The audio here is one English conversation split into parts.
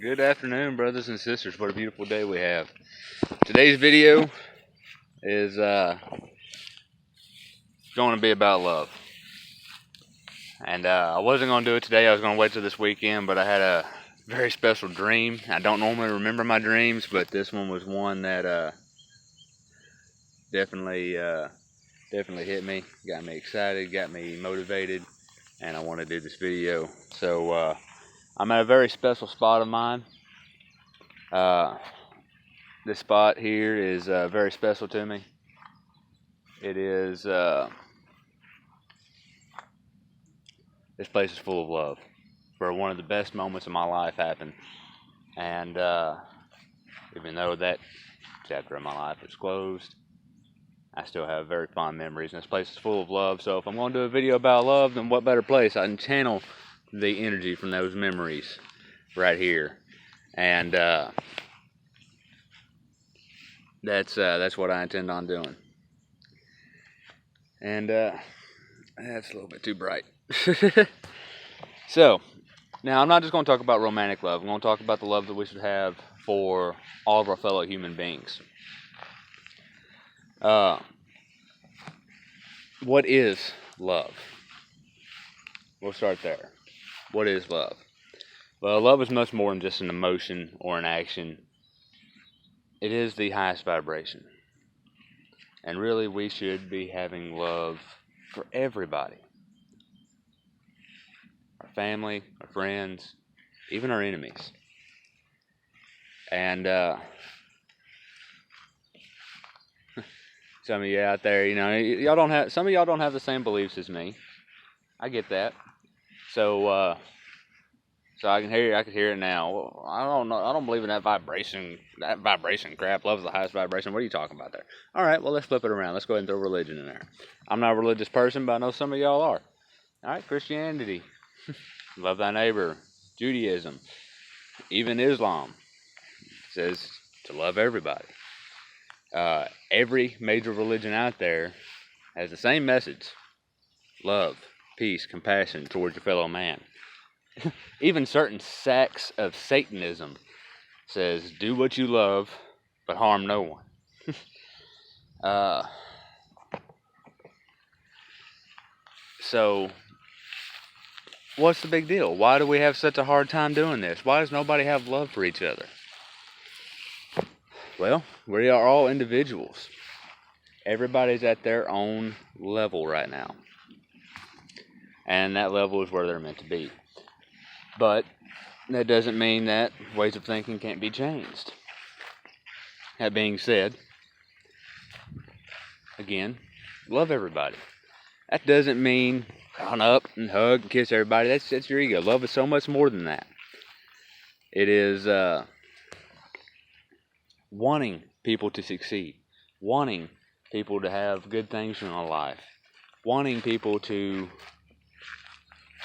Good afternoon, brothers and sisters. What a beautiful day we have. Today's video is going to be about love. And I wasn't going to do it today. I was going to wait till this weekend, but I had a very special dream. I don't normally remember my dreams, but this one was one that definitely hit me, got me excited, got me motivated, and I want to do this video. So I'm at a very special spot of mine. This spot here is very special to me. It is, this place is full of love, where one of the best moments of my life happened. And even though that chapter of my life is closed, I still have very fond memories, and this place is full of love. So if I'm going to do a video about love, then what better place? I can channel the energy from those memories right here. And that's what I intend on doing. And that's a little bit too bright. So now I'm not just going to talk about romantic love. I'm going to talk about the love that we should have for all of our fellow human beings. What is love? We'll start there. What is love? Well, love is much more than just an emotion or an action. It is the highest vibration. And really, we should be having love for everybody. Our family, our friends, even our enemies. And some of you out there, some of y'all don't have the same beliefs as me. I get that. So I can hear it now. Well, I don't know. I don't believe in that vibration crap. Love is the highest vibration. What are you talking about there? All right, well, let's flip it around. Let's go ahead and throw religion in there. I'm not a religious person, but I know some of y'all are. All right, Christianity, love thy neighbor. Judaism, even Islam says to love everybody. Every major religion out there has the same message: love, peace, compassion towards your fellow man. Even certain sects of Satanism says, do what you love, but harm no one. So, what's the big deal? Why do we have such a hard time doing this? Why does nobody have love for each other? Well, we are all individuals. Everybody's at their own level right now. And that level is where they're meant to be. But that doesn't mean that ways of thinking can't be changed. That being said, again, love everybody. That doesn't mean run up and hug and kiss everybody. That's your ego. Love is so much more than that. It is wanting people to succeed, wanting people to have good things in their life, wanting people to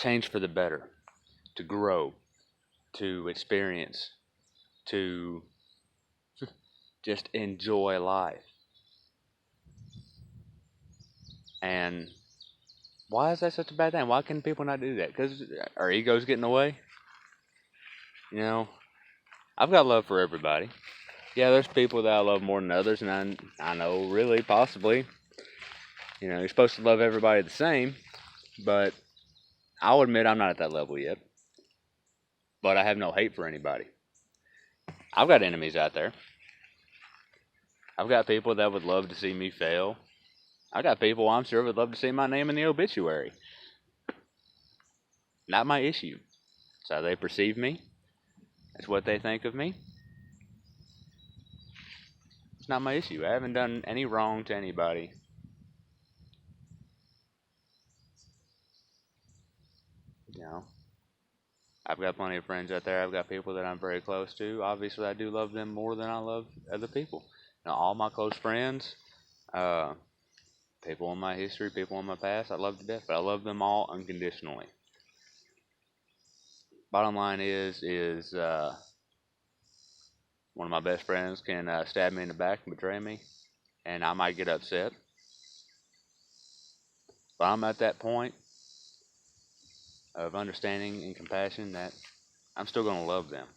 change for the better, to grow, to experience, to just enjoy life. And why is that such a bad thing? Why can people not do that? Because our egos get in the way? I've got love for everybody. Yeah, there's people that I love more than others, and I know really, possibly, you're supposed to love everybody the same, but I'll admit I'm not at that level yet. But I have no hate for anybody. I've got enemies out there. I've got people that would love to see me fail. I got people I'm sure would love to see my name in the obituary. Not my issue. It's how they perceive me. That's what they think of me. It's not my issue. I haven't done any wrong to anybody. I've got plenty of friends out there. I've got people that I'm very close to. Obviously, I do love them more than I love other people. All my close friends, people in my history, people in my past, I love to death, but I love them all unconditionally. Bottom line is one of my best friends can stab me in the back and betray me, and I might get upset. But I'm at that point of understanding and compassion that I'm still going to love them.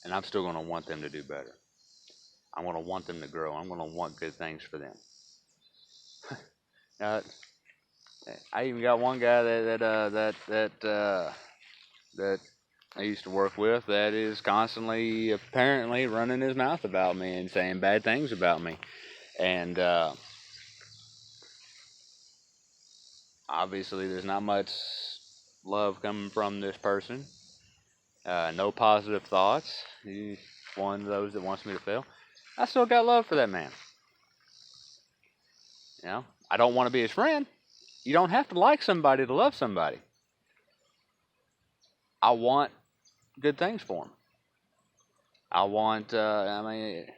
and I'm still going to want them to do better. I'm going to want them to grow. I'm going to want good things for them. Uh, I even got one guy that I used to work with that is constantly apparently running his mouth about me and saying bad things about me, and obviously there's not much love coming from this person. No positive thoughts. He's one of those that wants me to fail. I still got love for that man. You know, I don't want to be his friend. You don't have to like somebody to love somebody. I want good things for him. I want, there's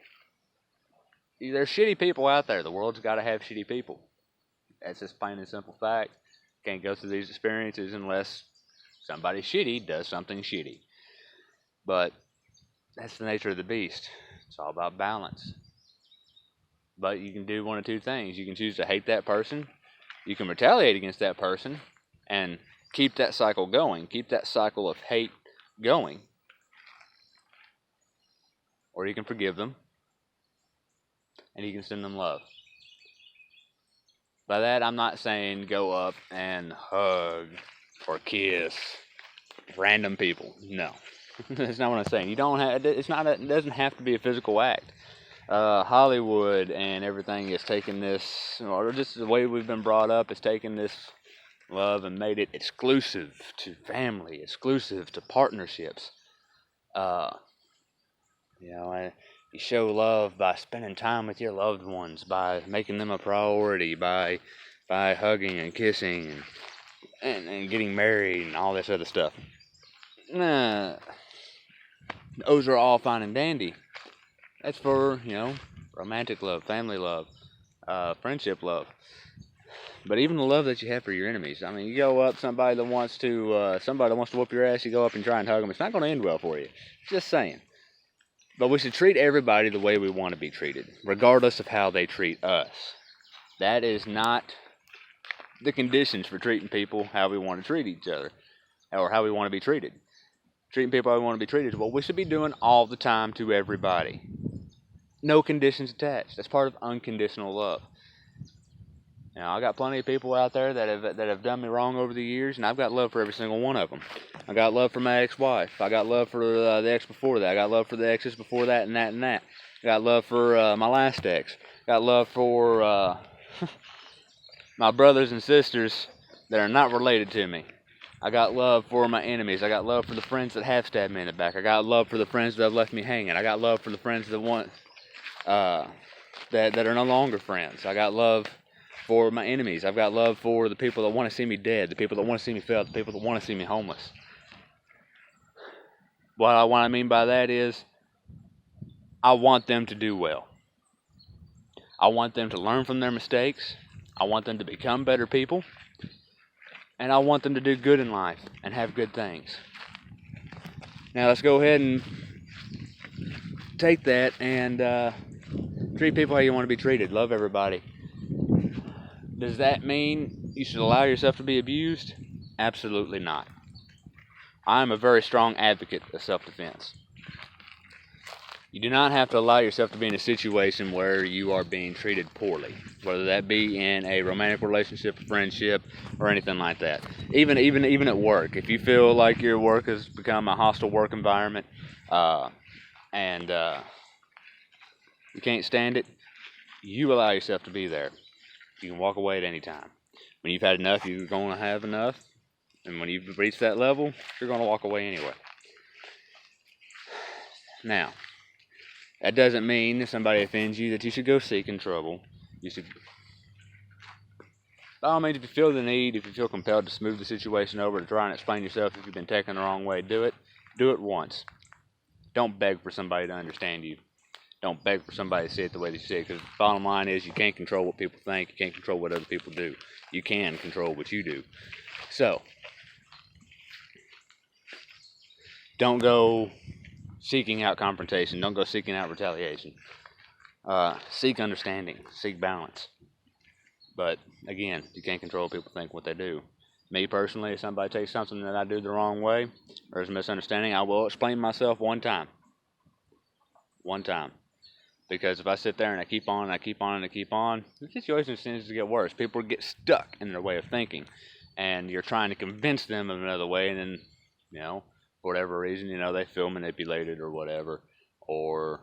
shitty people out there. The world's got to have shitty people. That's just plain and simple fact. Can't go through these experiences unless somebody shitty does something shitty. But that's the nature of the beast. It's all about balance. But you can do one of two things. You can choose to hate that person. You can retaliate against that person and keep that cycle going. Keep that cycle of hate going. Or you can forgive them and you can send them love. By that, I'm not saying go up and hug or kiss random people. No, that's not what I'm saying. You don't have. It's not. It doesn't have to be a physical act. Hollywood and everything is taking this, or just the way we've been brought up, is taking this love and made it exclusive to family, exclusive to partnerships. You show love by spending time with your loved ones, by making them a priority, by hugging and kissing and getting married and all this other stuff. Nah, those are all fine and dandy. That's for, romantic love, family love, friendship love. But even the love that you have for your enemies. I mean, you go up somebody that wants to whoop your ass, you go up and try and hug them. It's not going to end well for you. Just saying. But we should treat everybody the way we want to be treated, regardless of how they treat us. That is not the conditions for treating people how we want to treat each other, or how we want to be treated. Treating people how we want to be treated is what we should be doing all the time to everybody. No conditions attached. That's part of unconditional love. I got plenty of people out there that have done me wrong over the years, and I've got love for every single one of them. I got love for my ex-wife. I got love for the ex before that. I got love for the exes before that and that and that. I got love for my last ex. Got love for my brothers and sisters that are not related to me. I got love for my enemies. I got love for the friends that have stabbed me in the back. I got love for the friends that have left me hanging. I got love for the friends that want that are no longer friends. I got love for my enemies. I've got love for the people that want to see me dead, the people that want to see me fail, the people that want to see me homeless. What I mean by that is I want them to do well. I want them to learn from their mistakes. I want them to become better people. And I want them to do good in life and have good things. Now let's go ahead and take that and treat people how you want to be treated. Love everybody. Does that mean you should allow yourself to be abused? Absolutely not. I'm a very strong advocate of self-defense. You do not have to allow yourself to be in a situation where you are being treated poorly, whether that be in a romantic relationship, a friendship, or anything like that. Even at work, if you feel like your work has become a hostile work environment, and you can't stand it, you allow yourself to be there. You can walk away at any time. When you've had enough, you're going to have enough. And when you've reached that level, you're going to walk away anyway. Now, that doesn't mean if somebody offends you that you should go seeking trouble. You should, by all means, if you feel the need, if you feel compelled to smooth the situation over, to try and explain yourself if you've been taken the wrong way, do it. Do it once. Don't beg for somebody to understand you. Don't beg for somebody to see it the way they see it, because the bottom line is you can't control what people think. You can't control what other people do. You can control what you do. So, don't go seeking out confrontation. Don't go seeking out retaliation. Seek understanding. Seek balance. But, again, you can't control what people think, what they do. Me, personally, if somebody takes something that I do the wrong way, or is a misunderstanding, I will explain myself one time. One time. Because if I sit there and I keep on and I keep on and I keep on, the situation tends to get worse. People get stuck in their way of thinking, and you're trying to convince them of another way, and then, for whatever reason, they feel manipulated or whatever, or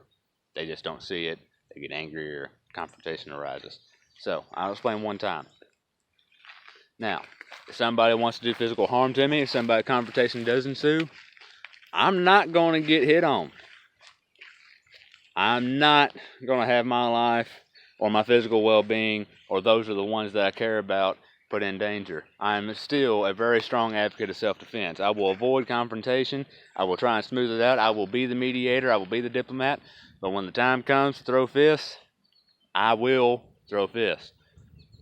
they just don't see it. They get angry or confrontation arises. So I'll explain one time. Now, if somebody wants to do physical harm to me, if somebody confrontation does ensue, I'm not going to get hit on. I'm not going to have my life or my physical well-being or those are the ones that I care about put in danger. I'm still a very strong advocate of self-defense. I will avoid confrontation. I will try and smooth it out. I will be the mediator. I will be the diplomat. But when the time comes to throw fists, I will throw fists.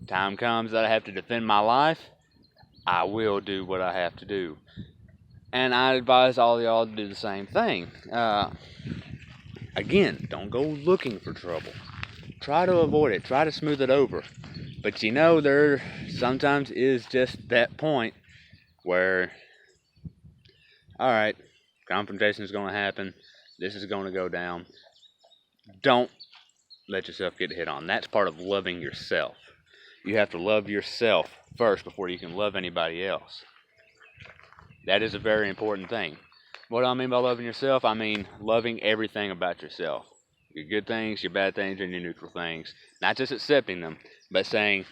Time comes that I have to defend my life, I will do what I have to do. And I advise all y'all to do the same thing. Again, don't go looking for trouble. Try to avoid it. Try to smooth it over. But there sometimes is just that point where, alright, confrontation is going to happen. This is going to go down. Don't let yourself get hit on. That's part of loving yourself. You have to love yourself first before you can love anybody else. That is a very important thing. What do I mean by loving yourself? I mean loving everything about yourself. Your good things, your bad things, and your neutral things. Not just accepting them, but saying,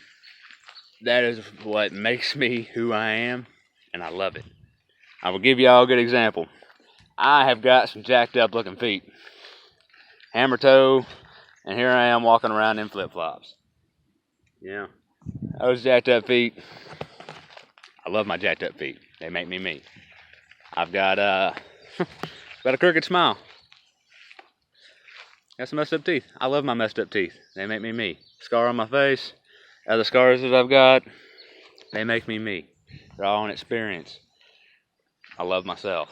that is what makes me who I am, and I love it. I will give y'all a good example. I have got some jacked up looking feet. Hammer toe, and here I am walking around in flip-flops. Yeah. Those jacked up feet, I love my jacked up feet. They make me me. I've got got a crooked smile. Got some messed up teeth. I love my messed up teeth. They make me me. Scar on my face, other scars that I've got, they make me me. They're all an experience. I love myself.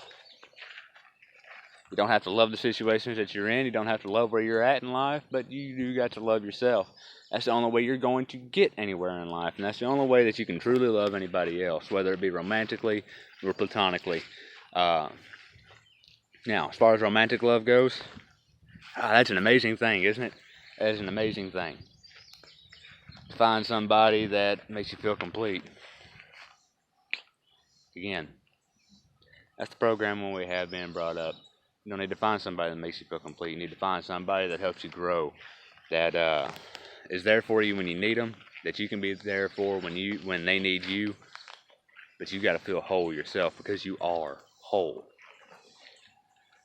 You don't have to love the situations that you're in. You don't have to love where you're at in life, but you do got to love yourself. That's the only way you're going to get anywhere in life, and that's the only way that you can truly love anybody else, whether it be romantically or platonically. Now, as far as romantic love goes, that's an amazing thing, isn't it? That is an amazing thing. To find somebody that makes you feel complete. Again, that's the program when we have been brought up. You don't need to find somebody that makes you feel complete. You need to find somebody that helps you grow, that is there for you when you need them, that you can be there for when they need you. But you got to feel whole yourself because you are whole.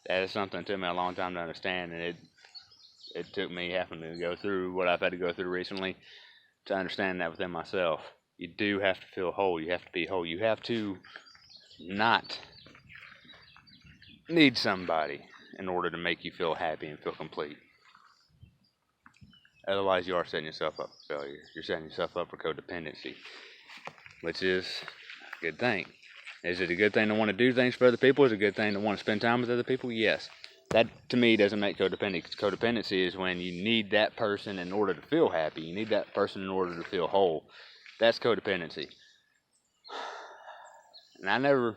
That is something that took me a long time to understand, and it took me having to go through what I've had to go through recently to understand that within myself. You do have to feel whole. You have to be whole. You have to not need somebody in order to make you feel happy and feel complete. Otherwise, you are setting yourself up for failure. You're setting yourself up for codependency, which is a good thing. Is it a good thing to want to do things for other people? Is it a good thing to want to spend time with other people? Yes. That, to me, doesn't make codependency. Codependency is when you need that person in order to feel happy. You need that person in order to feel whole. That's codependency. And I never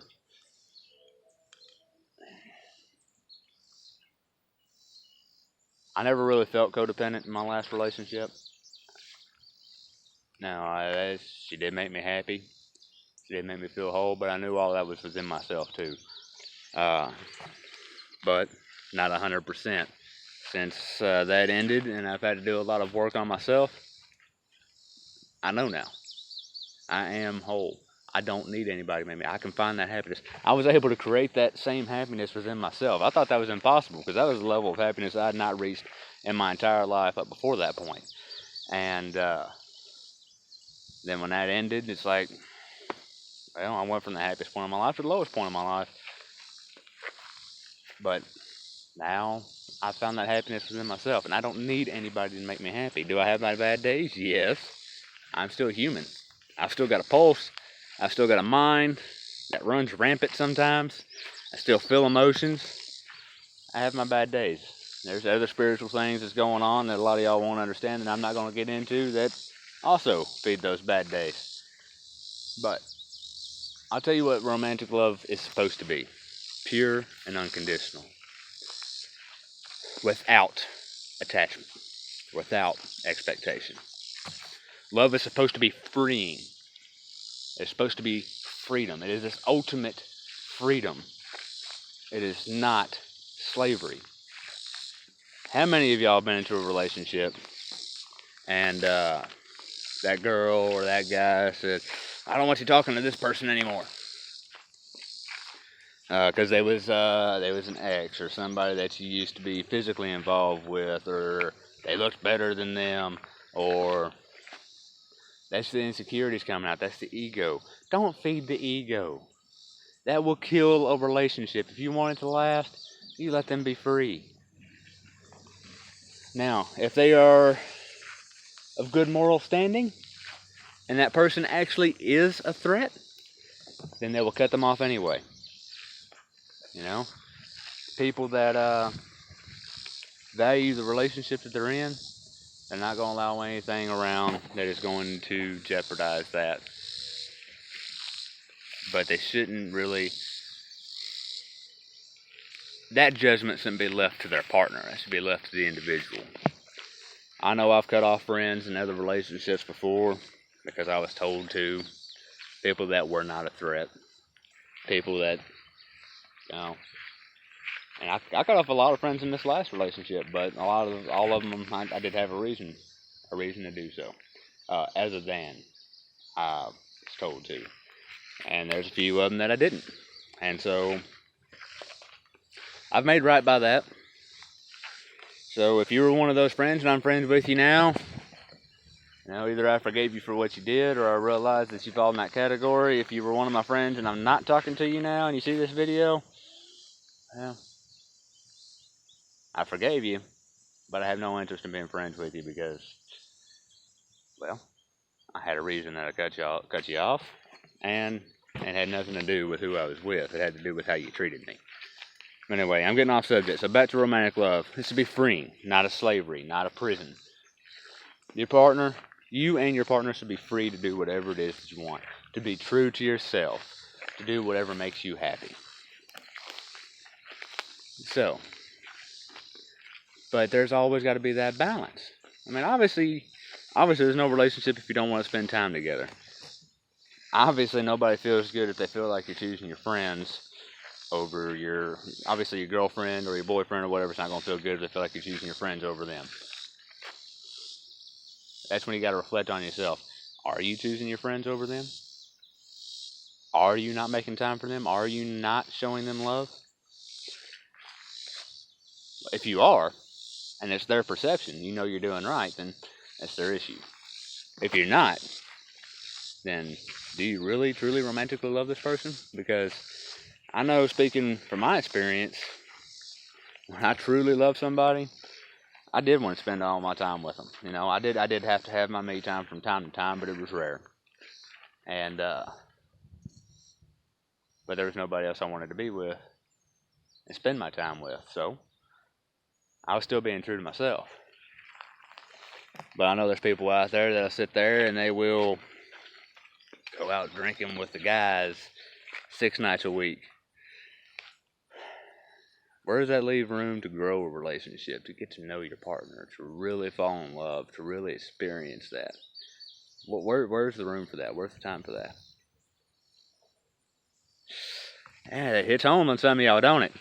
really felt codependent in my last relationship. Now, she did make me happy. She did make me feel whole, but I knew all that was within myself, too. But not 100%. Since that ended and I've had to do a lot of work on myself, I know now. I am whole. I don't need anybody to make me. I can find that happiness. I was able to create that same happiness within myself. I thought that was impossible because that was a level of happiness I had not reached in my entire life up before that point. And then when that ended, it's like, well, I went from the happiest point of my life to the lowest point of my life. But now I found that happiness within myself, and I don't need anybody to make me happy. Do I have my bad days? Yes. I'm still human. I've still got a pulse. I've still got a mind that runs rampant sometimes. I still feel emotions. I have my bad days. There's other spiritual things that's going on that a lot of y'all won't understand that I'm not going to get into that also feed those bad days. But I'll tell you what romantic love is supposed to be. Pure and unconditional. without attachment, without expectation. Love is supposed to be freeing. It's supposed to be freedom. It is this ultimate freedom. It is not slavery. How many of y'all have been into a relationship and that girl or that guy said, I don't want you talking to this person anymore? Because they was an ex or somebody that you used to be physically involved with, or they looked better than them, or that's the insecurities coming out. That's the ego. Don't feed the ego. That will kill a relationship. If you want it to last, you let them be free. Now, if they are of good moral standing, and that person actually is a threat, then they will cut them off anyway. You know, people that value the relationship that they're in, they're not going to allow anything around that is going to jeopardize that. But they shouldn't really. That judgment shouldn't be left to their partner. It should be left to the individual. I know I've cut off friends and other relationships before because I was told to. People that were not a threat. People that, you know. And I cut off a lot of friends in this last relationship, but all of them, I did have a reason to do so. Other than I was told to. And there's a few of them that I didn't. And so I've made right by that. So if you were one of those friends and I'm friends with you now, either I forgave you for what you did or I realized that you fall in that category. If you were one of my friends and I'm not talking to you now and you see this video, well, I forgave you, but I have no interest in being friends with you because, well, I had a reason that I cut you off, and it had nothing to do with who I was with. It had to do with how you treated me. But anyway, I'm getting off subject. So back to romantic love. This should be freeing, not a slavery, not a prison. You and your partner should be free to do whatever it is that you want. To be true to yourself. To do whatever makes you happy. So, but there's always got to be that balance. I mean, obviously there's no relationship if you don't want to spend time together. Obviously, nobody feels good if they feel like you're choosing your friends over your girlfriend or your boyfriend or whatever. It's not going to feel good if they feel like you're choosing your friends over them. That's when you got to reflect on yourself. Are you choosing your friends over them? Are you not making time for them? Are you not showing them love? If you are, and it's their perception, you're doing right, then that's their issue. If you're not, then do you really, truly romantically love this person? Because I know, speaking from my experience, when I truly love somebody, I did want to spend all my time with them. I did have to have my me time from time to time, but it was rare. And, but there was nobody else I wanted to be with and spend my time with, so I was still being true to myself. But I know there's people out there that'll sit there and they will go out drinking with the guys 6 nights a week. Where does that leave room to grow a relationship, to get to know your partner, to really fall in love, to really experience that? Where's the room for that? Where's the time for that? Yeah, it hits home on some of y'all, don't it?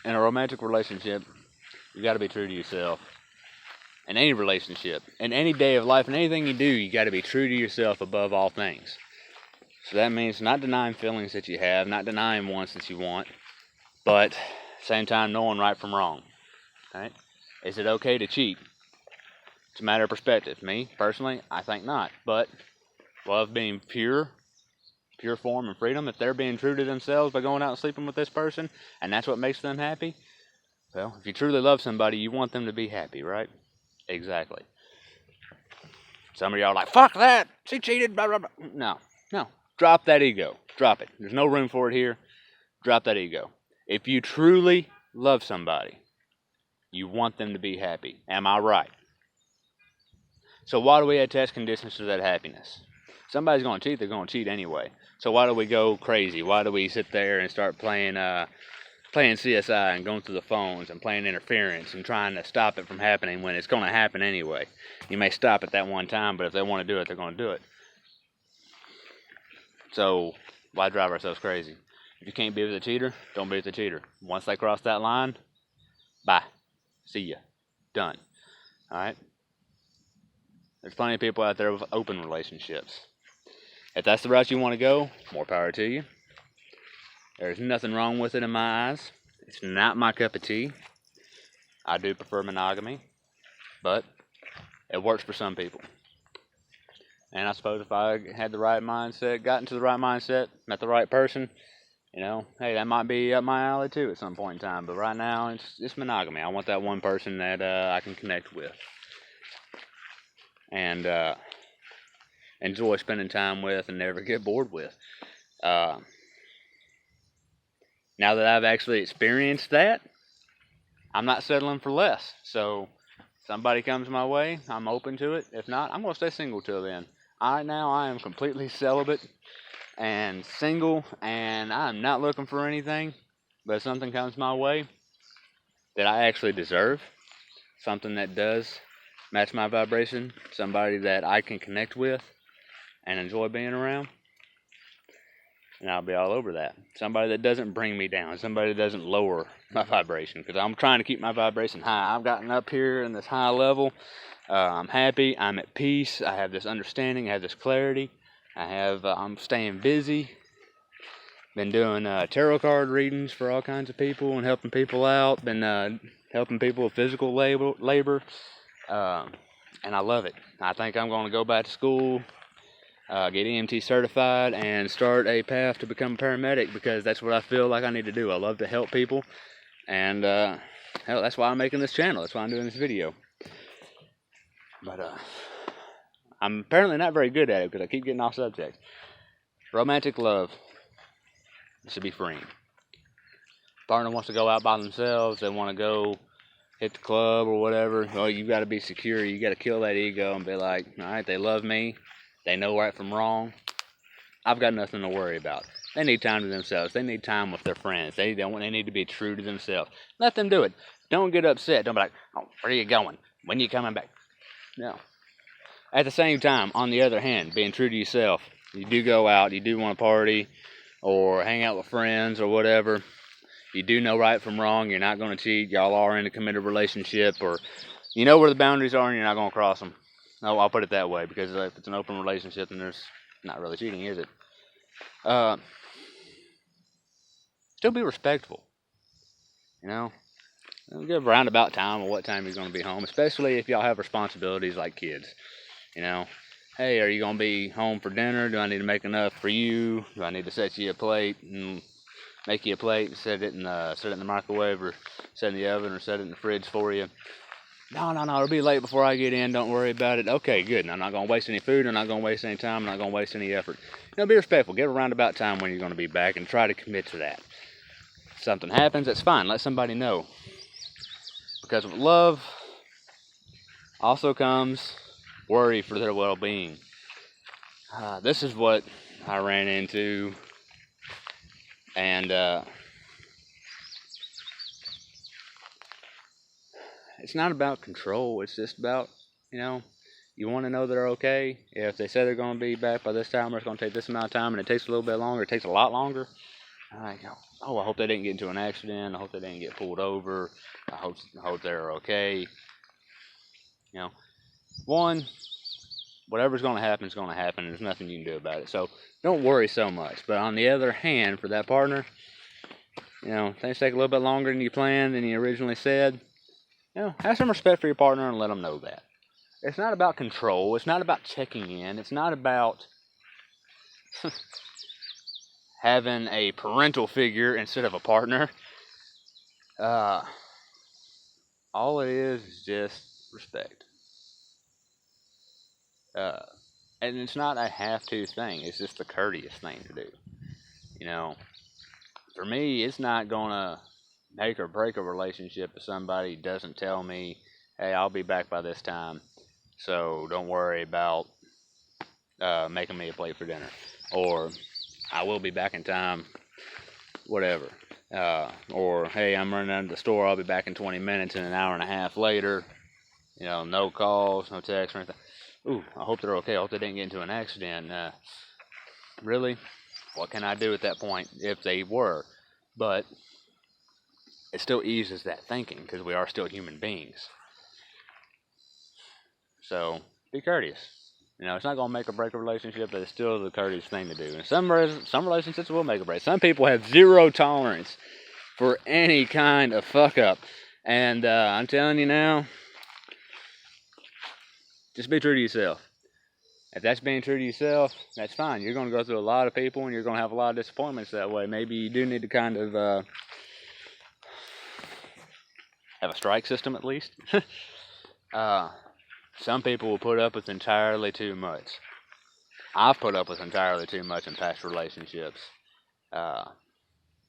In a romantic relationship, you got to be true to yourself. In any relationship, in any day of life, in anything you do, you got to be true to yourself above all things. So that means not denying feelings that you have, not denying wants that you want, but at the same time knowing right from wrong. Right? Is it okay to cheat? It's a matter of perspective. Me, personally, I think not. But love being pure form and freedom, if they're being true to themselves by going out and sleeping with this person, and that's what makes them happy, well, if you truly love somebody, you want them to be happy, right? Exactly. Some of y'all are like, fuck that, she cheated, blah, blah, blah. No. Drop that ego. Drop it. There's no room for it here. Drop that ego. If you truly love somebody, you want them to be happy. Am I right? So why do we attach conditions to that happiness? Somebody's going to cheat, they're going to cheat anyway. So why do we go crazy? Why do we sit there and start playing CSI and going through the phones and playing interference and trying to stop it from happening when it's going to happen anyway? You may stop at that one time, but if they want to do it, they're going to do it. So why drive ourselves crazy? If you can't be with a cheater, don't be with a cheater. Once they cross that line, bye. See ya. Done. Alright? There's plenty of people out there with open relationships. If that's the route you want to go, more power to you. There's nothing wrong with it in my eyes. It's not my cup of tea. I do prefer monogamy, but it works for some people. And I suppose if I had the right mindset, got into the right mindset, met the right person, hey, that might be up my alley too at some point in time. But right now, it's monogamy. I want that one person that I can connect with and enjoy spending time with and never get bored with. Now that I've actually experienced that, I'm not settling for less. So, somebody comes my way, I'm open to it. If not, I'm going to stay single till then. Right now, I am completely celibate and single, and I'm not looking for anything. But if something comes my way that I actually deserve, something that does match my vibration, somebody that I can connect with and enjoy being around, and I'll be all over that. Somebody that doesn't bring me down, somebody that doesn't lower my vibration, because I'm trying to keep my vibration high. I've gotten up here in this high level. I'm happy. I'm at peace. I have this understanding. I have this clarity. I'm staying busy. Been doing tarot card readings for all kinds of people and helping people out. Been helping people with physical labor. And I love it. I think I'm going to go back to school, get EMT certified, and start a path to become a paramedic, because that's what I feel like I need to do. I love to help people, and hell, that's why I'm making this channel. That's why I'm doing this video. But I'm apparently not very good at it because I keep getting off subject. Romantic love should be free. Partner wants to go out by themselves, they want to go hit the club or whatever, well, you got to be secure. You got to kill that ego and be like, all right, they love me. They know right from wrong. I've got nothing to worry about. They need time to themselves. They need time with their friends. They need to be true to themselves. Let them do it. Don't get upset. Don't be like, oh, where are you going? When are you coming back? No. At the same time, on the other hand, being true to yourself, you do go out, you do want to party or hang out with friends or whatever. You do know right from wrong. You're not going to cheat. Y'all are in a committed relationship, or you know where the boundaries are and you're not going to cross them. No, I'll put it that way, because if it's an open relationship, then there's not really cheating, is it? Still be respectful. Give a roundabout time of what time you're going to be home, especially if y'all have responsibilities like kids. Hey, are you going to be home for dinner? Do I need to make enough for you? Do I need to set you a plate and make you a plate and set it in the microwave, or set it in the oven, or set it in the fridge for you? No, it'll be late before I get in. Don't worry about it. Okay, good. I'm not going to waste any food. I'm not going to waste any time. I'm not going to waste any effort. Be respectful. Give a roundabout time when you're going to be back and try to commit to that. If something happens, that's fine. Let somebody know. Because with love also comes worry for their well-being. This is what I ran into, and it's not about control. It's just about, you want to know they're okay. If they say they're going to be back by this time, or it's going to take this amount of time, and it takes a little bit longer, it takes a lot longer, I hope they didn't get into an accident. I hope they didn't get pulled over. I hope they're okay. Whatever's going to happen is going to happen. There's nothing you can do about it. So don't worry so much. But on the other hand, for that partner, things take a little bit longer than you planned, than you originally said. Have some respect for your partner and let them know that. It's not about control. It's not about checking in. It's not about having a parental figure instead of a partner. All it is just respect. And it's not a have-to thing. It's just a courteous thing to do. For me, it's not going to make or break a relationship if somebody doesn't tell me, hey, I'll be back by this time, so don't worry about making me a plate for dinner. Or I will be back in time, whatever. Or, hey, I'm running out of the store, I'll be back in 20 minutes, and an hour and a half later, no calls, no texts or anything. Ooh, I hope they're okay. I hope they didn't get into an accident. Really? What can I do at that point if they were? But it still eases that thinking because we are still human beings. So be courteous. It's not going to make or break a relationship, but it's still the courteous thing to do. And some relationships will make or break. Some people have zero tolerance for any kind of fuck up. And I'm telling you now, just be true to yourself. If that's being true to yourself, that's fine. You're going to go through a lot of people and you're going to have a lot of disappointments that way. Maybe you do need to kind of have a strike system at least. Some people will put up with entirely too much. I've put up with entirely too much in past relationships. The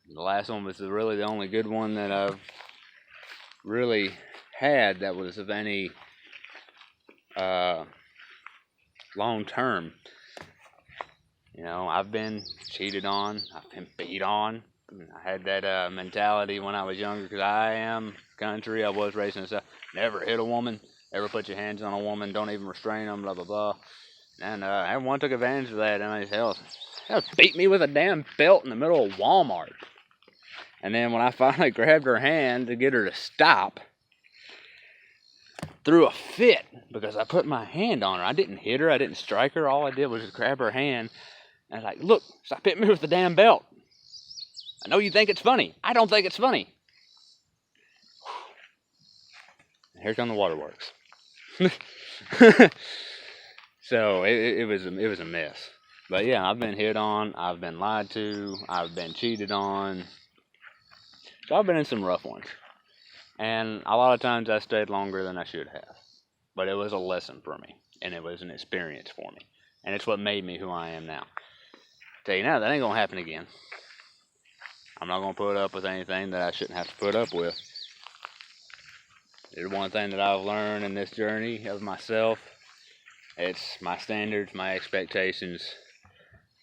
last one was really the only good one that I've really had that was of any long term. I've been cheated on. I've been beat on. I had that mentality when I was younger because I am country. I was raised in the South. Never hit a woman. Ever put your hands on a woman. Don't even restrain them. Blah, blah, blah. And everyone took advantage of that. And I hell beat me with a damn belt in the middle of Walmart. And then when I finally grabbed her hand to get her to stop, threw a fit because I put my hand on her. I didn't hit her. I didn't strike her. All I did was just grab her hand. And I was like, look, stop hitting me with the damn belt. I know you think it's funny. I don't think it's funny. And here come the waterworks. So it was a mess. But yeah, I've been hit on. I've been lied to. I've been cheated on. So I've been in some rough ones. And a lot of times I stayed longer than I should have. But it was a lesson for me. And it was an experience for me. And it's what made me who I am now. Tell you now, that ain't going to happen again. I'm not going to put up with anything that I shouldn't have to put up with. There's one thing that I've learned in this journey of myself. It's my standards, my expectations,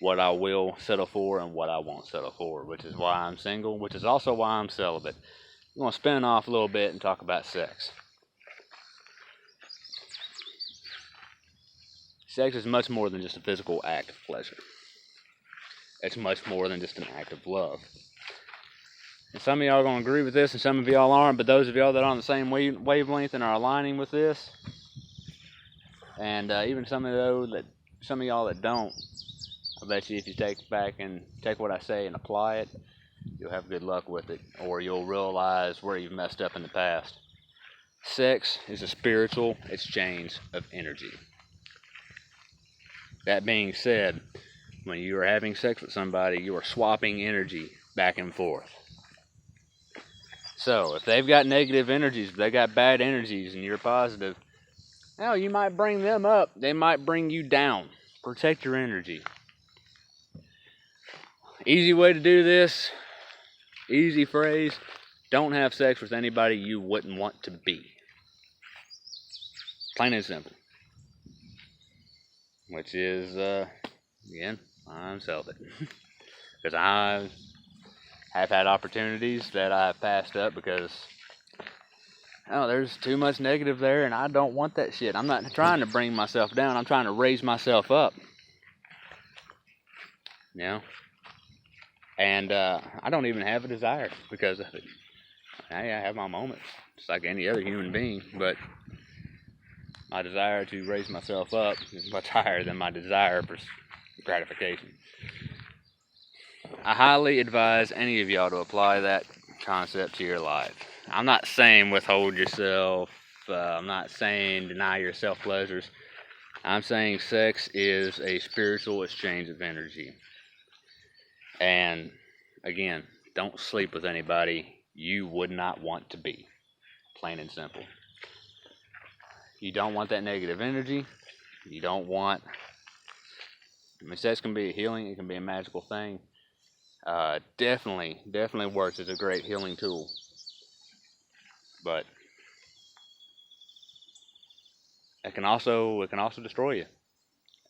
what I will settle for and what I won't settle for, which is why I'm single, which is also why I'm celibate. I'm going to spin off a little bit and talk about sex. Sex is much more than just a physical act of pleasure. It's much more than just an act of love. And some of y'all are going to agree with this and some of y'all aren't, but those of y'all that are on the same wavelength and are aligning with this, and even some of y'all that don't, I bet you if you take what I say and apply it, you'll have good luck with it, or you'll realize where you've messed up in the past. Sex is a spiritual exchange of energy. That being said, when you are having sex with somebody, you are swapping energy back and forth. So, if they've got negative energies, if they got bad energies, and you're positive, hell, you might bring them up. They might bring you down. Protect your energy. Easy way to do this, easy phrase, don't have sex with anybody you wouldn't want to be. Plain and simple. Which is, again, I'm celibate. Because I have had opportunities that I've passed up because there's too much negative there and I don't want that shit. I'm not trying to bring myself down. I'm trying to raise myself up. And I don't even have a desire because of it. I have my moments, just like any other human being, but my desire to raise myself up is much higher than my desire for gratification. I highly advise any of y'all to apply that concept to your life. I'm not saying withhold yourself. I'm not saying deny yourself pleasures. I'm saying sex is a spiritual exchange of energy. And again, don't sleep with anybody you would not want to be. Plain and simple. You don't want that negative energy. You don't want... sex can be a healing. It can be a magical thing. Definitely works as a great healing tool. But it can also destroy you.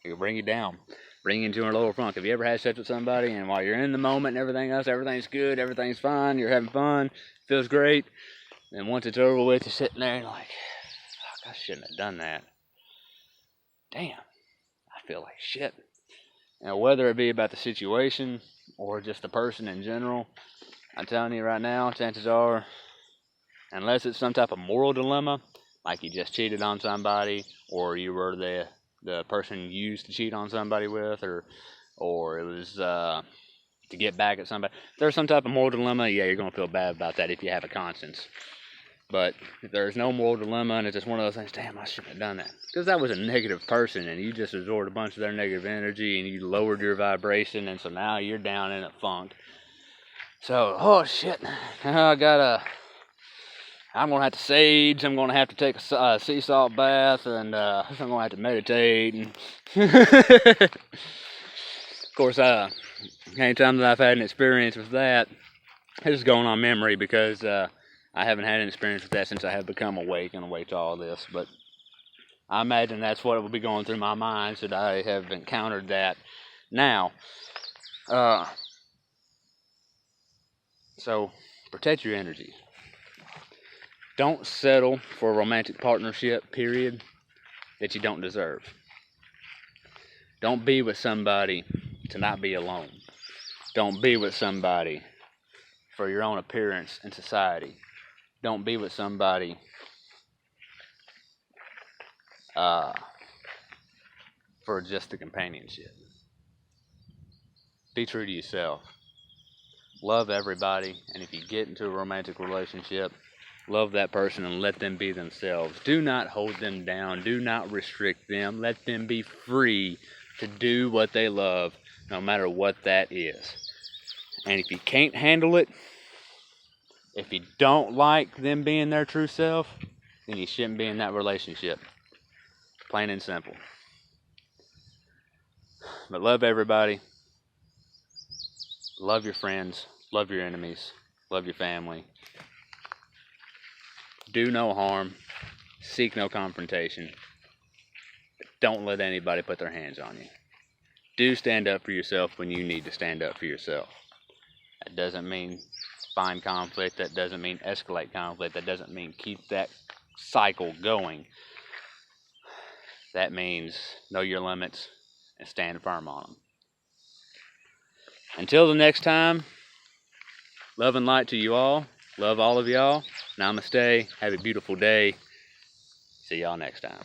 It can bring you down. bring you into a lower funk. Have you ever had sex with somebody and while you're in the moment and everything else, everything's good, everything's fine, you're having fun, feels great, and once it's over with, you're sitting there and like, fuck, I shouldn't have done that. Damn, I feel like shit. Now, whether it be about the situation or just the person in general, I'm telling you right now, chances are, unless it's some type of moral dilemma, like you just cheated on somebody, or you were the person you used to cheat on somebody with, or it was to get back at somebody. If there's some type of moral dilemma, yeah, you're gonna feel bad about that if you have a conscience. But if there's no moral dilemma and it's just one of those things, damn, I shouldn't have done that. Because that was a negative person and you just absorbed a bunch of their negative energy and you lowered your vibration, and so now you're down in a funk. So, oh shit, I'm gonna have to sage, I'm gonna have to take a sea salt bath, and I'm gonna have to meditate. And of course, anytime that I've had an experience with that, this is going on memory because I haven't had an experience with that since I have become awake and awake to all this. But I imagine that's what will be going through my mind should I have encountered that now. So, protect your energy. Don't settle for a romantic partnership, period, that you don't deserve. Don't be with somebody to not be alone. Don't be with somebody for your own appearance in society. Don't be with somebody for just the companionship. Be true to yourself. Love everybody, and if you get into a romantic relationship, love that person and let them be themselves. Do not hold them down. Do not restrict them. Let them be free to do what they love, no matter what that is. And if you can't handle it, if you don't like them being their true self, then you shouldn't be in that relationship. Plain and simple. But love everybody. Love your friends. Love your enemies. Love your family. Do no harm. Seek no confrontation. Don't let anybody put their hands on you. Do stand up for yourself when you need to stand up for yourself. That doesn't mean find conflict. That doesn't mean escalate conflict. That doesn't mean keep that cycle going. That means know your limits and stand firm on them. Until the next time, love and light to you all. Love all of y'all. Namaste. Have a beautiful day. See y'all next time.